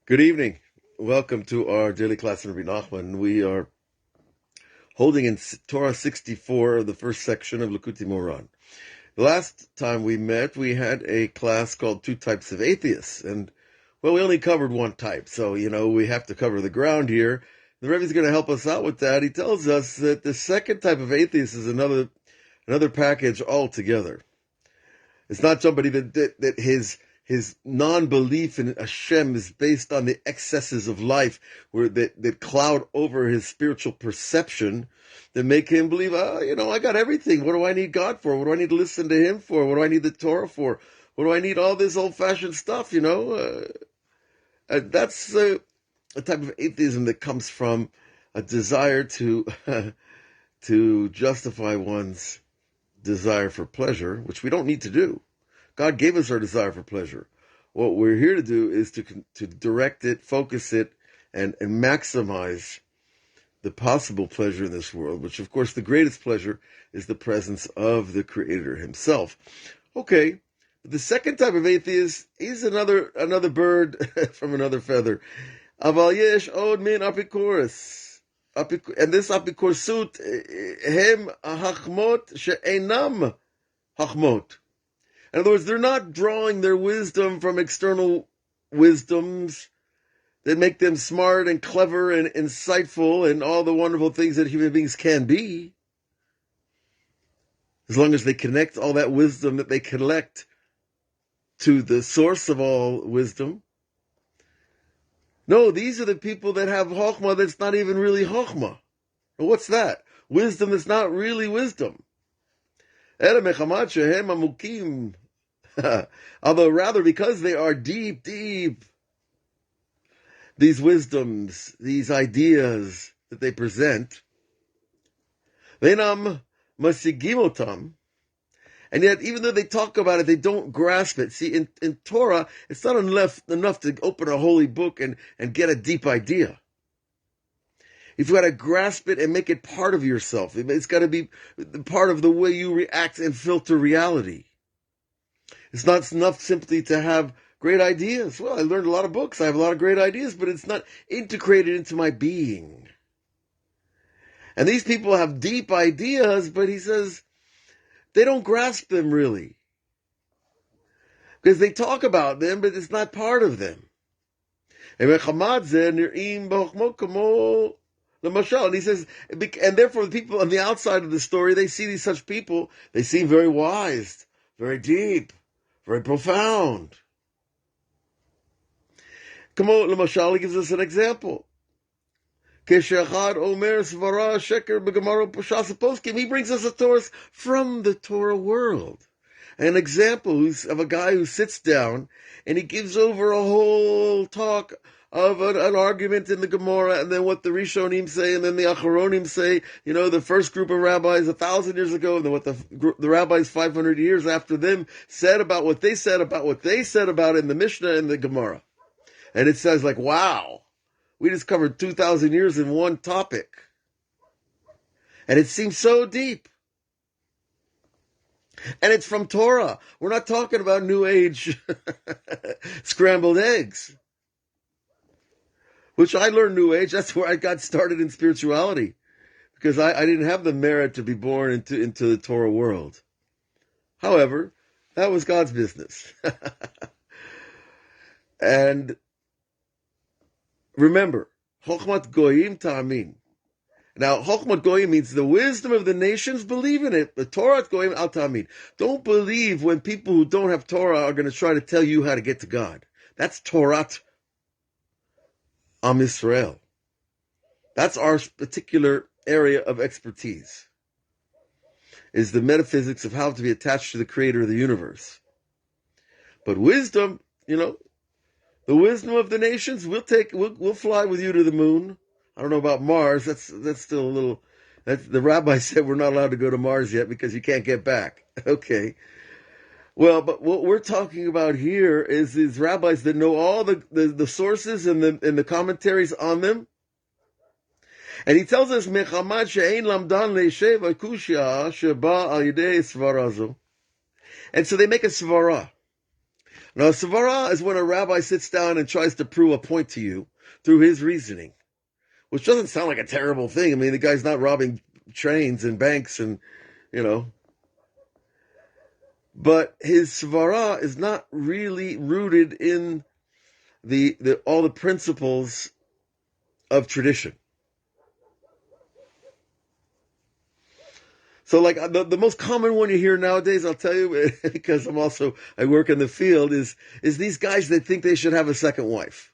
Good evening. Welcome to our daily class in Rebbe Nachman. We are holding in Torah 64, the first section of Likutei Moharan. The last time we met, we had a class called Two Types of Atheists. And, well, we only covered one type. So, we have to cover the ground here. The Rebbe is going to help us out with that. He tells us that the second type of atheist is another package altogether. It's not somebody that his non-belief in Hashem is based on the excesses of life that cloud over his spiritual perception, that make him believe, I got everything. What do I need God for? What do I need to listen to him for? What do I need the Torah for? What do I need all this old-fashioned stuff, That's a type of atheism that comes from a desire to to justify one's desire for pleasure, which we don't need to do. God gave us our desire for pleasure. What we're here to do is to direct it, focus it, and maximize the possible pleasure in this world, which, of course, the greatest pleasure is the presence of the Creator himself. Okay, the second type of atheist is another bird from another feather. Aval yesh od min apikoros. And this apikorsut, hem hachmot she'enam hachmot. In other words, they're not drawing their wisdom from external wisdoms that make them smart and clever and insightful and all the wonderful things that human beings can be, as long as they connect all that wisdom that they collect to the source of all wisdom. No, these are the people that have chokhmah that's not even really chokhmah. What's that? Wisdom that's not really wisdom. Although rather because they are deep, these wisdoms, these ideas that they present, venam masigimotam, and yet even though they talk about it, they don't grasp it. See, in Torah, it's not enough to open a holy book and get a deep idea. You've got to grasp it and make it part of yourself. It's got to be part of the way you react and filter reality. It's not enough simply to have great ideas. Well, I learned a lot of books. I have a lot of great ideas, but it's not integrated into my being. And these people have deep ideas, but he says they don't grasp them really. Because they talk about them, but it's not part of them. And he says, and therefore the people on the outside of the story, they see these such people, they seem very wise, very deep, very profound. Come on, Lamashali gives us an example. He brings us a Torah from the Torah world. An example of a guy who sits down and he gives over a whole talk of an argument in the Gemara, and then what the Rishonim say, and then the Acharonim say, the first group of rabbis 1,000 years ago, and then what the rabbis 500 years after them said about what they said about what they said about it in the Mishnah and the Gemara. And it says wow, we just covered 2,000 years in one topic. And it seems so deep. And it's from Torah. We're not talking about New Age scrambled eggs. Which I learned New Age. That's where I got started in spirituality. Because I didn't have the merit to be born into the Torah world. However, that was God's business. And remember, Chokhmat Goyim Ta'amin. Now, Chokhmat Goyim means the wisdom of the nations, believe in it. The Torah Goyim Al Ta'amin. Don't believe when people who don't have Torah are going to try to tell you how to get to God. That's Torah Am Yisrael. That's our particular area of expertise, is the metaphysics of how to be attached to the creator of the universe. But wisdom, the wisdom of the nations, we'll fly with you to the moon. I don't know about Mars. That's still a little. The rabbi said we're not allowed to go to Mars yet because you can't get back. Okay. Well, but what we're talking about here is these rabbis that know all the sources and the commentaries on them. And he tells us, Mechamad she'ein lamdan le'shev akushya sheba al yidei svarazo. And so they make a svara. Now, a svara is when a rabbi sits down and tries to prove a point to you through his reasoning, which doesn't sound like a terrible thing. I mean, the guy's not robbing trains and banks and, but his svara is not really rooted in all the principles of tradition. So, like, the most common one you hear nowadays, I'll tell you, because I work in the field, is these guys that think they should have a second wife.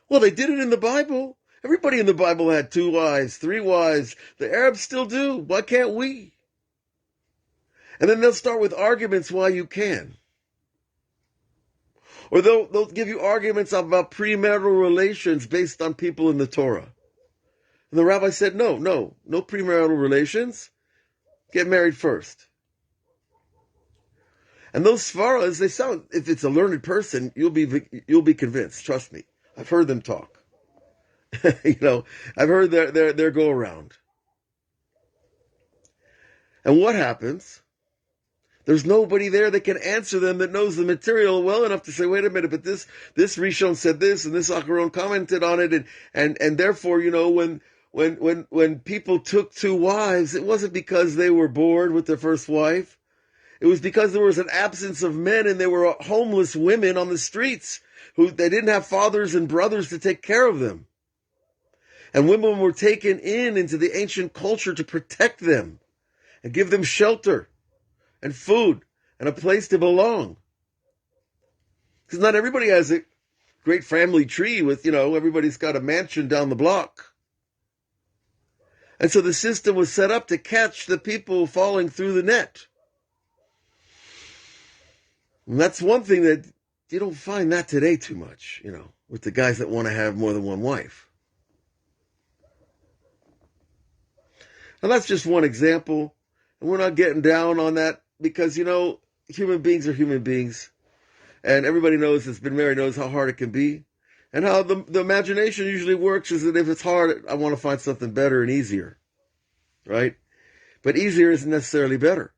Well, they did it in the Bible. Everybody in the Bible had 2 wives, 3 wives. The Arabs still do. Why can't we? And then they'll start with arguments why you can. Or they'll give you arguments about premarital relations based on people in the Torah. And the rabbi said, no premarital relations. Get married first. And those svaras, they sound, if it's a learned person, you'll be convinced. Trust me. I've heard them talk. I've heard their go around. And what happens? There's nobody there that can answer them that knows the material well enough to say, wait a minute, but this Rishon said this and this Acharon commented on it, and therefore, when people took 2 wives, it wasn't because they were bored with their first wife. It was because there was an absence of men and there were homeless women on the streets they didn't have fathers and brothers to take care of them. And women were taken into the ancient culture to protect them and give them shelter and food and a place to belong. Because not everybody has a great family tree with, everybody's got a mansion down the block. And so the system was set up to catch the people falling through the net. And that's one thing that you don't find that today too much, with the guys that want to have more than one wife. Now that's just one example. And we're not getting down on that because, human beings are human beings. And everybody that's been married knows how hard it can be. And how the imagination usually works is that if it's hard, I want to find something better and easier. Right? But easier isn't necessarily better.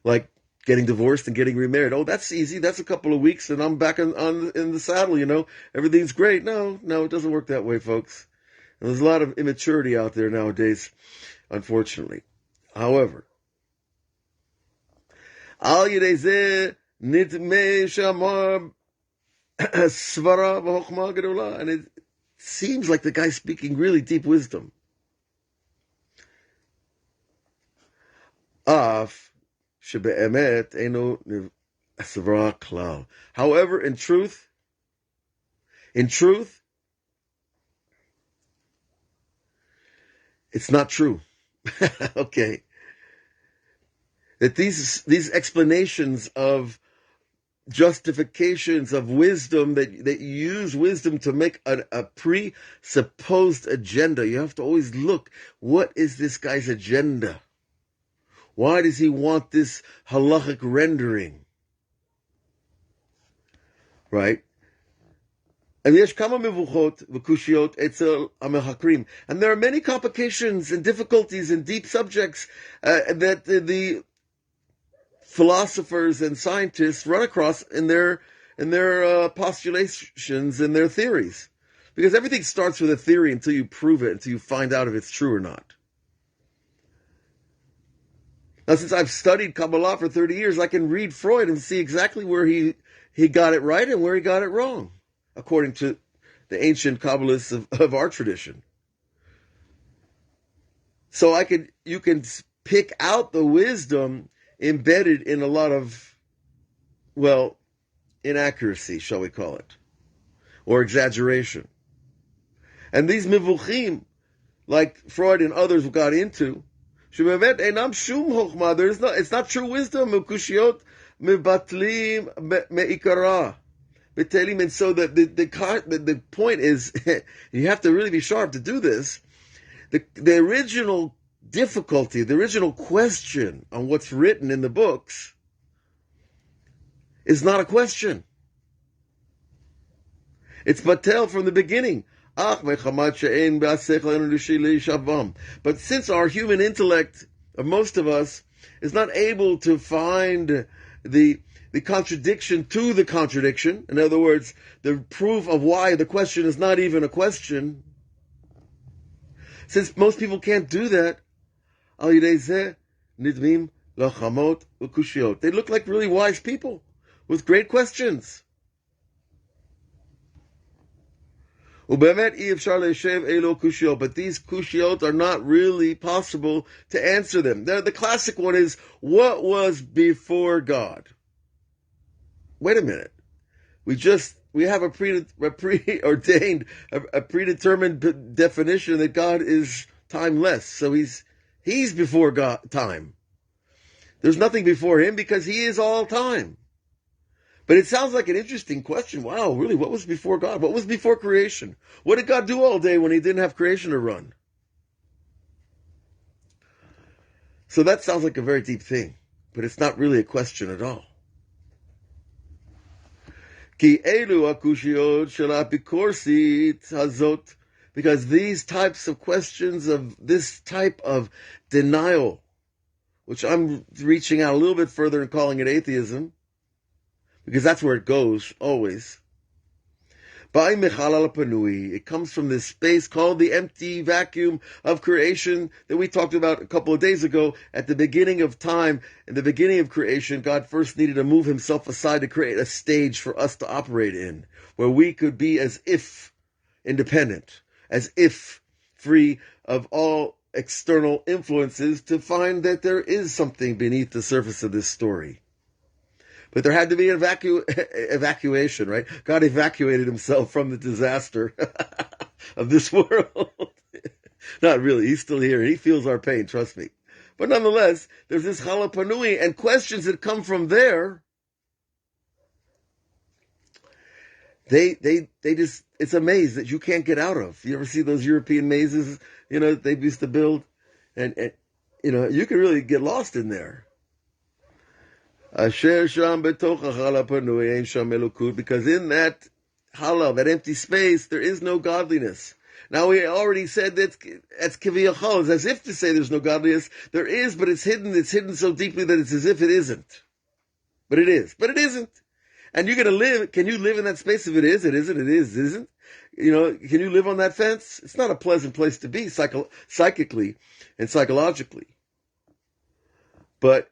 Like getting divorced and getting remarried. Oh, that's easy. That's a couple of weeks and I'm back in the saddle, Everything's great. No, it doesn't work that way, folks. And there's a lot of immaturity out there nowadays, unfortunately. However, al yedei zeh nidmei she'amar svara v'chokhmah gedolah, and it seems like the guy's speaking really deep wisdom. Af shebe'emet eino svara klal. However, in truth, it's not true. Okay. That these explanations of justifications of wisdom that use wisdom to make a presupposed agenda. You have to always look, what is this guy's agenda? Why does he want this halachic rendering? Right? And there are many complications and difficulties and deep subjects that the philosophers and scientists run across in their postulations and their theories. Because everything starts with a theory until you prove it, until you find out if it's true or not. Now, since I've studied Kabbalah for 30 years, I can read Freud and see exactly where he got it right and where he got it wrong, according to the ancient Kabbalists of our tradition. So you can pick out the wisdom embedded in a lot of, inaccuracy, shall we call it, or exaggeration. And these mivuchim, like Freud and others got into, it's not true wisdom. And so the point is, you have to really be sharp to do this. The original difficulty, the original question on what's written in the books is not a question. It's batel from the beginning. But since our human intellect, most of us, is not able to find the the contradiction to the contradiction. In other words, the proof of why the question is not even a question. Since most people can't do that, al yidei zeh nidmim lachamot u'kushiot. They look like really wise people with great questions. Ubemet i'efshar le'shev elo kushiot, but these kushiot are not really possible to answer them. The classic one is, what was before God? Wait a minute. We have a preordained, a predetermined definition that God is timeless. So he's before God, time. There's nothing before him because he is all time. But it sounds like an interesting question. Wow, really, what was before God? What was before creation? What did God do all day when he didn't have creation to run? So that sounds like a very deep thing, but it's not really a question at all. Ki elu akushiot shel apikorsit hazot, because these types of questions of this type of denial, which I'm reaching out a little bit further and calling it atheism, because that's where it goes, always. It comes from this space called the empty vacuum of creation that we talked about a couple of days ago. At the beginning of time, in the beginning of creation, God first needed to move himself aside to create a stage for us to operate in, where we could be as if independent, as if free of all external influences, to find that there is something beneath the surface of this story. But there had to be an evacuation, right? God evacuated himself from the disaster of this world. Not really. He's still here. He feels our pain, trust me. But nonetheless, there's this halapanui and questions that come from there. They just, it's a maze that you can't get out of. You ever see those European mazes, they used to build? And you can really get lost in there. Because in that halal, that empty space, there is no godliness. Now we already said that's kiviyachol. It's as if to say there's no godliness. There is, but it's hidden. It's hidden so deeply that it's as if it isn't. But it is. But it isn't. And you're going to live. Can you live in that space if it is? It isn't. It is. It isn't. Can you live on that fence? It's not a pleasant place to be psychically and psychologically. But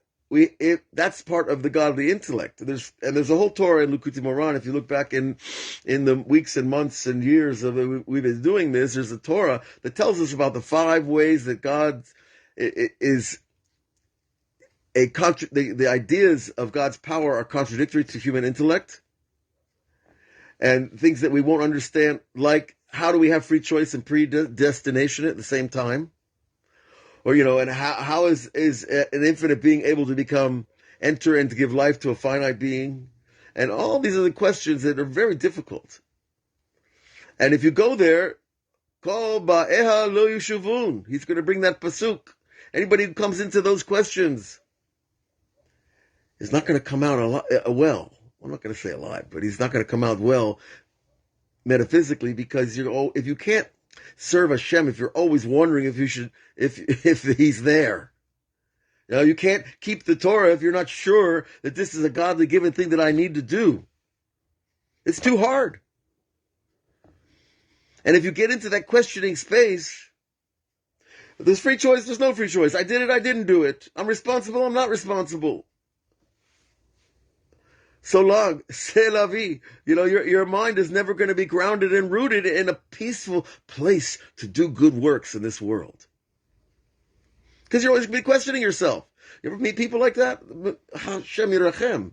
that's part of the godly intellect. There's a whole Torah in Likutei Moharan. If you look back in the weeks and months and years of we've been doing this, there's a Torah that tells us about the 5 ways that God is the ideas of God's power are contradictory to human intellect, and things that we won't understand, like how do we have free choice and predestination at the same time? Or, and how is an infinite being able to enter and to give life to a finite being? And all these are the questions that are very difficult. And if you go there, Kol ba'eha lo yushuvun, he's going to bring that pasuk. Anybody who comes into those questions is not going to come out well. I'm not going to say alive, but he's not going to come out well metaphysically, because if you can't serve Hashem, if you're always wondering if he's there. You can't keep the Torah if you're not sure that this is a godly given thing that I need to do. It's too hard. And if you get into that questioning space, there's free choice, there's no free choice. I did it, I didn't do it. I'm responsible, I'm not responsible. So long, c'est la vie. Your mind is never going to be grounded and rooted in a peaceful place to do good works in this world. Because you're always going to be questioning yourself. You ever meet people like that? Hashem yirachem.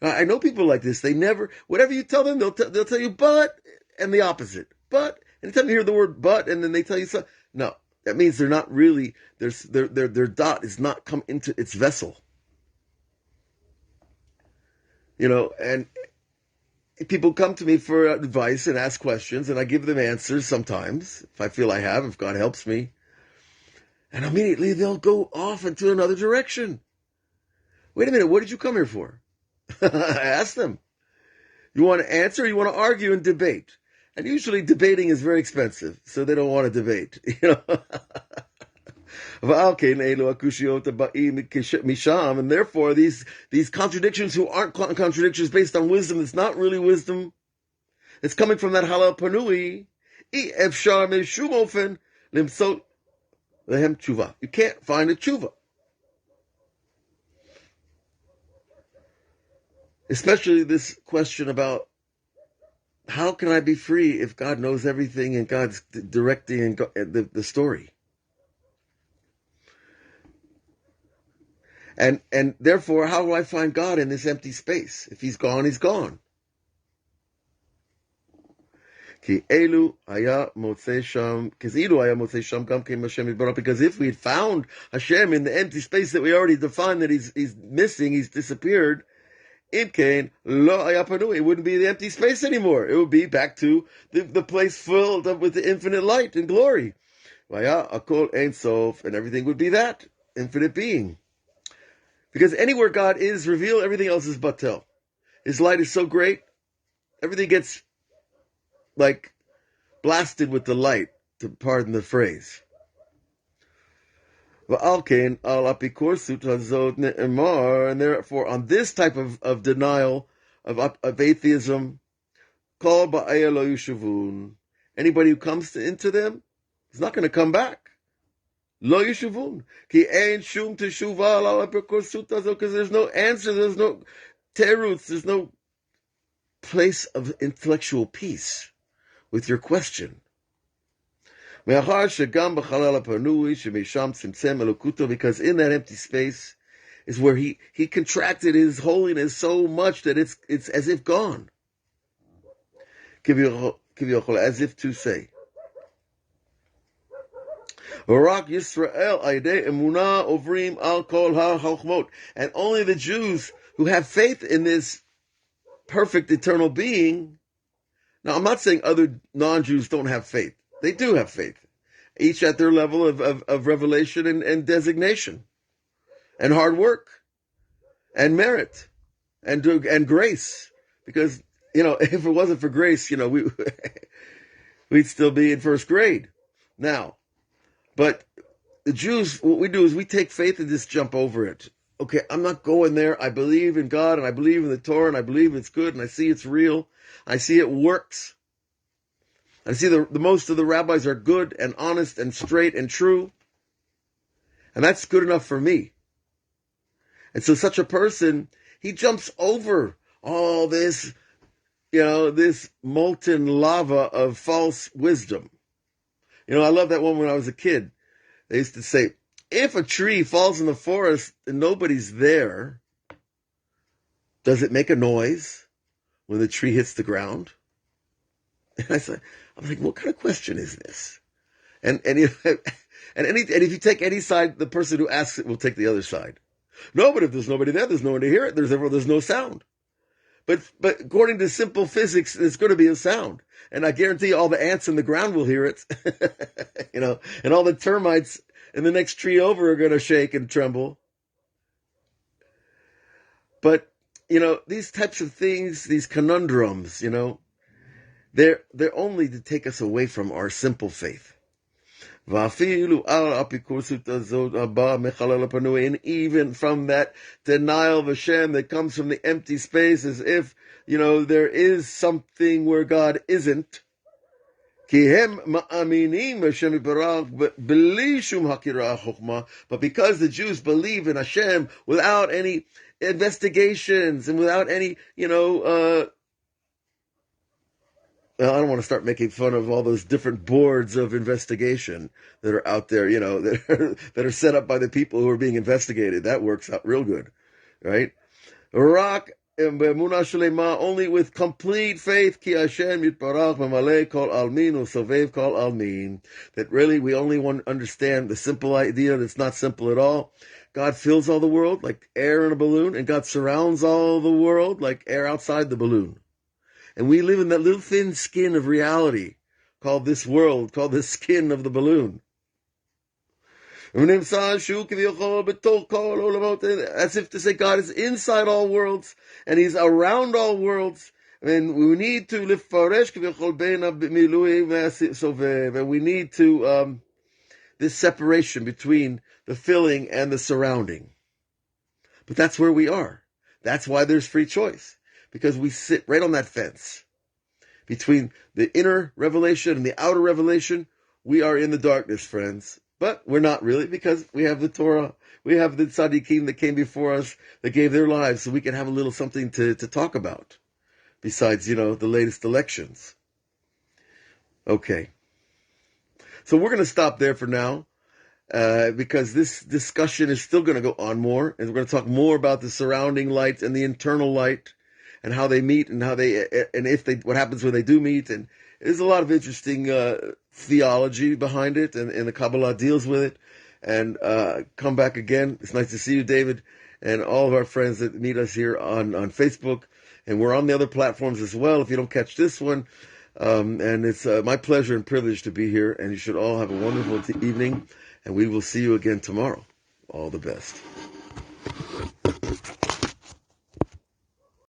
I know people like this. They never, whatever you tell them, they'll tell you but, and the opposite. But, anytime you hear the word but, and then they tell you something, no, that means they're not really, their dot is not come into its vessel. And people come to me for advice and ask questions, and I give them answers sometimes, if I feel I have, if God helps me. And immediately they'll go off into another direction. Wait a minute, what did you come here for? I ask them. You want to answer, or you want to argue and debate? And usually debating is very expensive, so they don't want to debate. And therefore, these contradictions who aren't contradictions based on wisdom, it's not really wisdom. It's coming from that halal panui. You can't find a tshuva. Especially this question about how can I be free if God knows everything and God's directing the story? And therefore, how do I find God in this empty space? If he's gone, he's gone. Because if we had found Hashem in the empty space that we already defined that he's missing, he's disappeared, it wouldn't be the empty space anymore. It would be back to the place filled up with the infinite light and glory. And everything would be that, infinite being. Because anywhere God is revealed, everything else is batel. His light is so great, everything gets like blasted with the light, to pardon the phrase. And therefore, on this type of denial, of atheism, anybody who comes into them is not going to come back. Lo yishuvun. Because there's no answer, there's no terutz, there's no place of intellectual peace with your question. Because in that empty space is where he contracted his holiness so much that it's as if gone. As if to say, and only the Jews who have faith in this perfect eternal being. Now, I'm not saying other non-Jews don't have faith. They do have faith, each at their level of revelation and designation, and hard work, and merit, and grace. Because, if it wasn't for grace, we'd still be in first grade. Now, but the Jews, what we do is we take faith and just jump over it. Okay, I'm not going there. I believe in God, and I believe in the Torah, and I believe it's good, and I see it's real. I see it works. I see the most of the rabbis are good and honest and straight and true. And that's good enough for me. And so such a person, he jumps over all this, this molten lava of false wisdom. I love that one when I was a kid. They used to say, if a tree falls in the forest and nobody's there, does it make a noise when the tree hits the ground? And I'm like, what kind of question is this? And if you take any side, the person who asks it will take the other side. No, but if there's nobody there, there's no one to hear it. There's no sound. But according to simple physics, there's going to be a sound. And I guarantee you all the ants in the ground will hear it. And all the termites in the next tree over are going to shake and tremble. But, these types of things, these conundrums, they're only to take us away from our simple faith. And even from that denial of Hashem that comes from the empty space, as if, there is something where God isn't. But because the Jews believe in Hashem without any investigations and without any, I don't want to start making fun of all those different boards of investigation that are out there, that are set up by the people who are being investigated. That works out real good, right? Only with complete faith, that really we only understand the simple idea that's not simple at all. God fills all the world like air in a balloon, and God surrounds all the world like air outside the balloon. And we live in that little thin skin of reality called this world, called the skin of the balloon. As if to say God is inside all worlds and He's around all worlds. And we need to and we need to this separation between the filling and the surrounding. But that's where we are. That's why there's free choice. Because we sit right on that fence. Between the inner revelation and the outer revelation, we are in the darkness, friends. But we're not really, because we have the Torah. We have the tzaddikim that came before us, that gave their lives, so we can have a little something to talk about. Besides, the latest elections. Okay. So we're going to stop there for now, because this discussion is still going to go on more, and we're going to talk more about the surrounding light and the internal light, and how they meet, and what happens when they do meet, and there's a lot of interesting theology behind it, and the Kabbalah deals with it. And come back again. It's nice to see you, David, and all of our friends that meet us here on Facebook, and we're on the other platforms as well. If you don't catch this one, and it's my pleasure and privilege to be here. And you should all have a wonderful evening, and we will see you again tomorrow. All the best.